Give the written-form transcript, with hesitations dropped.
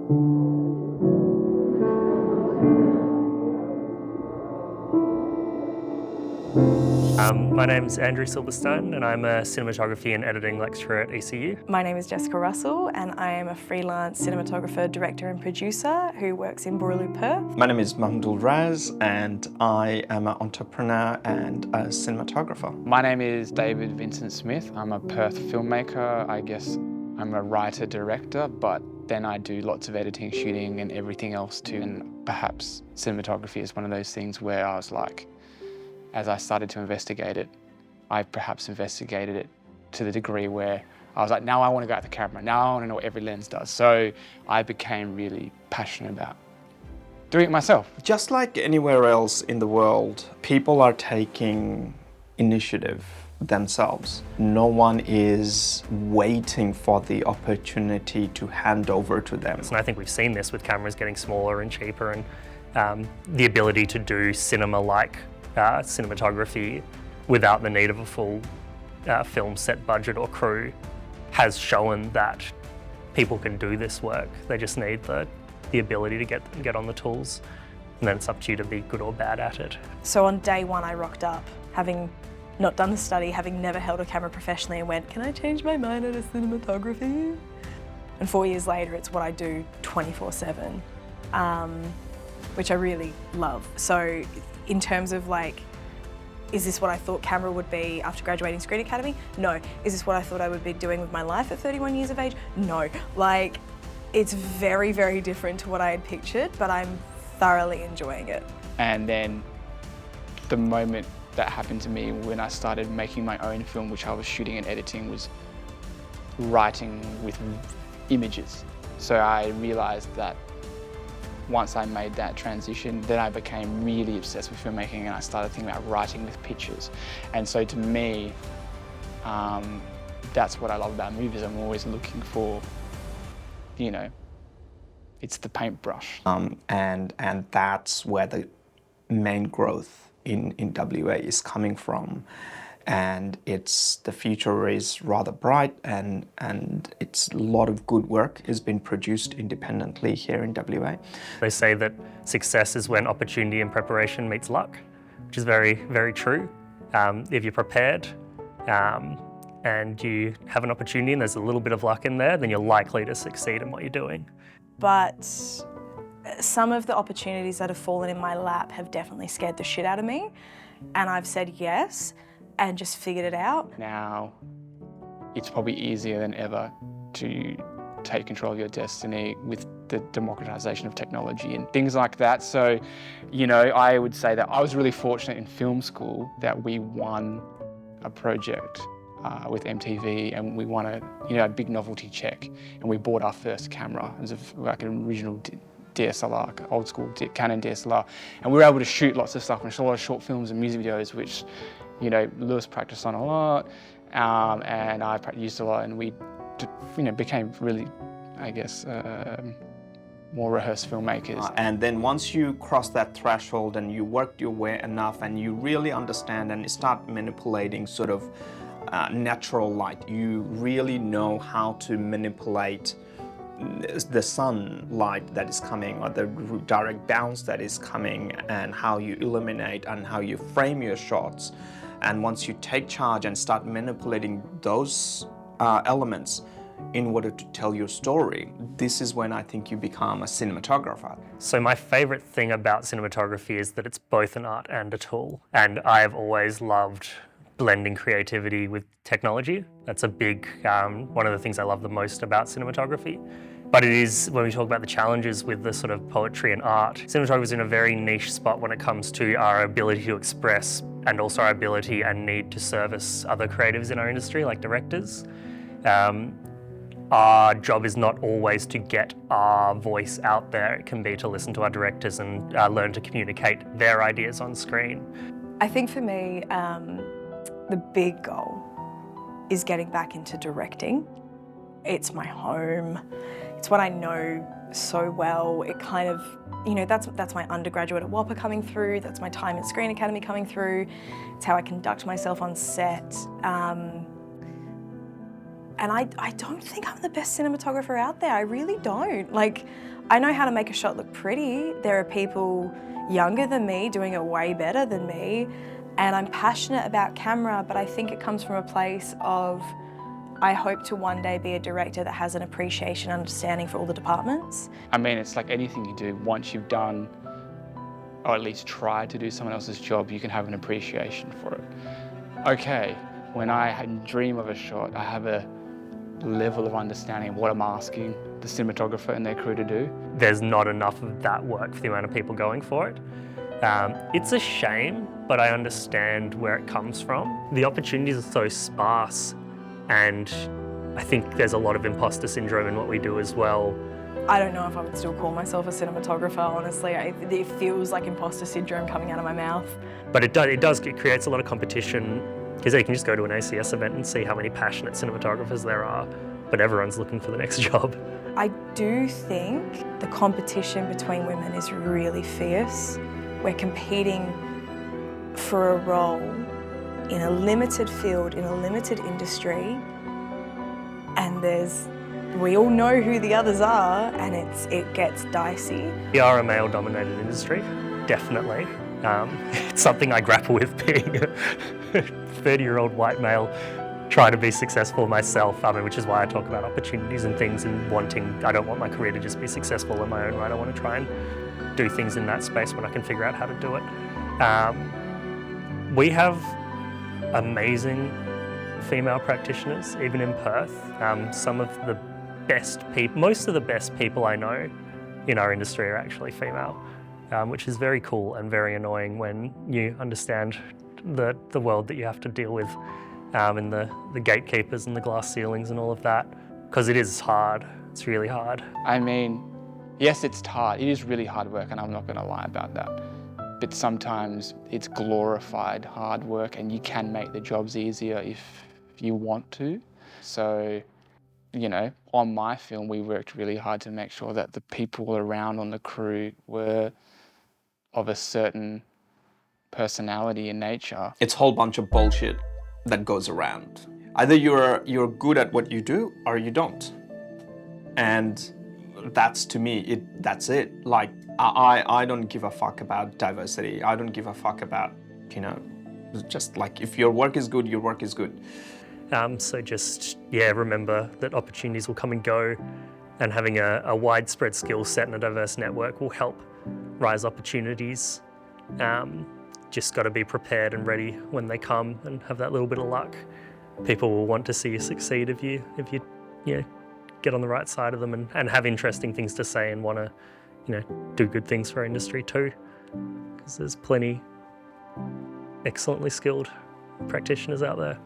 My name's Andrew Silverstone and I'm a cinematography and editing lecturer at ECU. My name is Jessica Russell and I am a freelance cinematographer, director and producer who works in Boorloo, Perth. My name is Mahmoudul Raz and I am an entrepreneur and a cinematographer. My name is David Vincent Smith. I'm a Perth filmmaker. I guess I'm a writer-director, but then I do lots of editing, shooting and everything else too. And perhaps cinematography is one of those things where I was like, as I started to investigate it, I perhaps investigated it to the degree where I was like, now I want to go at the camera. Now I want to know what every lens does. So I became really passionate about doing it myself. Just like anywhere else in the world, people are taking initiative themselves. No one is waiting for the opportunity to hand over to them. And I think we've seen this with cameras getting smaller and cheaper, and the ability to do cinema-like cinematography without the need of a full film set budget or crew has shown that people can do this work. They just need the ability to get on the tools, and then it's up to you to be good or bad at it. So on day one I rocked up, having not done the study, having never held a camera professionally, and went, can I change my mind at a cinematography? And 4 years later it's what I do 24/7, which I really love. So in terms of like, is this what I thought camera would be after graduating Screen Academy? No. Is this what I thought I would be doing with my life at 31 years of age? No. Like, it's very, very different to what I had pictured, but I'm thoroughly enjoying it. And then the moment that happened to me when I started making my own film, which I was shooting and editing, was writing with images. So I realized that once I made that transition, then I became really obsessed with filmmaking and I started thinking about writing with pictures. And so to me, that's what I love about movies. I'm always looking for, you know, it's the paintbrush. And that's where the main growth in WA is coming from. And the future is rather bright, and it's a lot of good work has been produced independently here in WA. They say that success is when opportunity and preparation meets luck, which is very, very true. If you're prepared and you have an opportunity and there's a little bit of luck in there, then you're likely to succeed in what you're doing. But some of the opportunities that have fallen in my lap have definitely scared the shit out of me, and I've said yes and just figured it out. Now, it's probably easier than ever to take control of your destiny with the democratization of technology and things like that. So, you know, I would say that I was really fortunate in film school that we won a project with MTV, and we won a big novelty check, and we bought our first camera. It was like an original DSLR, like an old school Canon DSLR, and we were able to shoot lots of stuff and shoot a lot of short films and music videos, which, you know, Lewis practiced on a lot, and I used a lot, and we, became really, I guess, more rehearsed filmmakers. And then once you cross that threshold and you worked your way enough and you really understand and start manipulating sort of natural light, you really know how to manipulate the sunlight that is coming or the direct bounce that is coming, and how you illuminate and how you frame your shots. And once you take charge and start manipulating those elements in order to tell your story, this is when I think you become a cinematographer. So my favourite thing about cinematography is that it's both an art and a tool. And I have always loved blending creativity with technology. That's a big, one of the things I love the most about cinematography. But it is, when we talk about the challenges with the sort of poetry and art, cinematography is in a very niche spot when it comes to our ability to express, and also our ability and need to service other creatives in our industry, like directors. Our job is not always to get our voice out there. It can be to listen to our directors and learn to communicate their ideas on screen. I think for me, the big goal is getting back into directing. It's my home. It's what I know so well. It kind of, that's my undergraduate at WAAPA coming through. That's my time at Screen Academy coming through. It's how I conduct myself on set. And I don't think I'm the best cinematographer out there. I really don't. Like, I know how to make a shot look pretty. There are people younger than me doing it way better than me, and I'm passionate about camera, but I think it comes from a place of I hope to one day be a director that has an appreciation and understanding for all the departments. I mean, it's like anything you do, once you've done, or at least tried to do someone else's job, you can have an appreciation for it. Okay, when I dream of a shot, I have a level of understanding of what I'm asking the cinematographer and their crew to do. There's not enough of that work for the amount of people going for it. It's a shame, but I understand where it comes from. The opportunities are so sparse, and I think there's a lot of imposter syndrome in what we do as well. I don't know if I would still call myself a cinematographer, honestly. It feels like imposter syndrome coming out of my mouth. But it creates a lot of competition, because you can just go to an ACS event and see how many passionate cinematographers there are, but everyone's looking for the next job. I do think the competition between women is really fierce. We're competing for a role in a limited field, in a limited industry, and we all know who the others are, and it gets dicey. We are a male-dominated industry, definitely. It's something I grapple with, being a 30-year-old white male trying to be successful myself, which is why I talk about opportunities and things and I don't want my career to just be successful in my own right. I want to try and do things in that space when I can figure out how to do it. We have amazing female practitioners, even in Perth. Some of the best people, most of the best people I know in our industry are actually female, which is very cool and very annoying when you understand the world that you have to deal with, and the gatekeepers and the glass ceilings and all of that, because it is hard. It's really hard. I mean, yes, it's hard. It is really hard work, and I'm not going to lie about that. But sometimes it's glorified hard work, and you can make the jobs easier if you want to. So, you know, on my film, we worked really hard to make sure that the people around on the crew were of a certain personality and nature. It's a whole bunch of bullshit that goes around. Either you're good at what you do or you don't. And that's, to me, that's it. Like, I don't give a fuck about diversity. I don't give a fuck about, just like, if your work is good, your work is good. So just, remember that opportunities will come and go, and having a widespread skill set and a diverse network will help rise opportunities. Just got to be prepared and ready when they come and have that little bit of luck. People will want to see you succeed if you get on the right side of them and have interesting things to say and want to, do good things for our industry too. Because there's plenty excellently skilled practitioners out there.